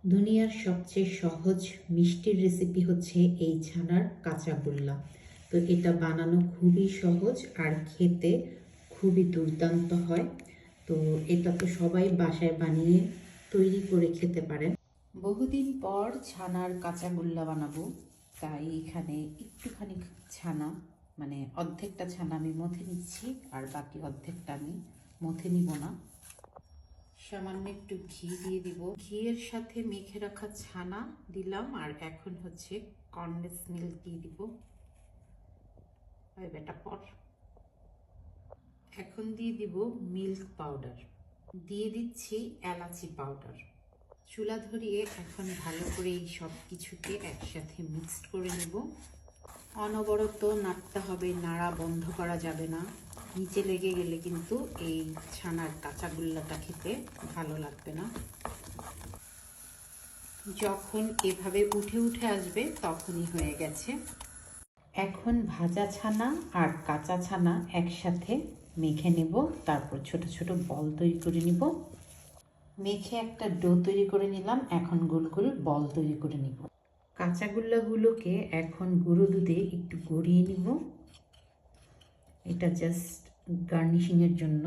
দুনিয়ার সবচেয়ে সহজ মিষ্টির রেসিপি হচ্ছে এই ছানার কাঁচাগোল্লা। তো এটা বানানো খুবই সহজ আর খেতে খুবই দুর্দান্ত হয়। তো এটা তো সবাই বাসায় বানিয়ে তৈরি করে খেতে পারেন। বহুদিন পর ছানার কাঁচাগোল্লা বানাবো, তাই এখানে একটুখানি ছানা, মানে অর্ধেকটা ছানা আমি মথে নিচ্ছি আর বাকি অর্ধেকটা আমি মথে নিব না। সামান্য একটু ঘি দিয়ে দিব, ঘিয়ের সাথে মেখে রাখা ছানা দিলাম আর এখন হচ্ছে কনডেন্স মিল্ক দিয়ে দিব। বেটা পর এখন দিয়ে দিব মিল্ক পাউডার, দিয়ে দিচ্ছি এলাচি পাউডার। চুলা ধরিয়ে এখন ভালো করে এই সব কিছুকে একসাথে মিক্সড করে নেব। অনবরত নাড়তে হবে, নাড়া বন্ধ করা যাবে না, নিচে লেগে গেলে কিন্তু এই ছানার কাঁচাগোল্লাটা খেতে ভালো লাগবে না। যখন এভাবে উঠে উঠে আসবে তখনই হয়ে গেছে। এখন ভাজা ছানা আর কাঁচা ছানা একসাথে মেখে নেব, তারপর ছোট ছোট বল তৈরি করে নিব। মেখে একটা ডো তৈরি করে নিলাম, এখন গোল গোল বল তৈরি করে নিব। কাঁচাগোল্লাগুলোকে এখন গুঁড়ো দুধে একটু গড়িয়ে নিব, এটা জাস্ট গার্নিশিংয়ের জন্য।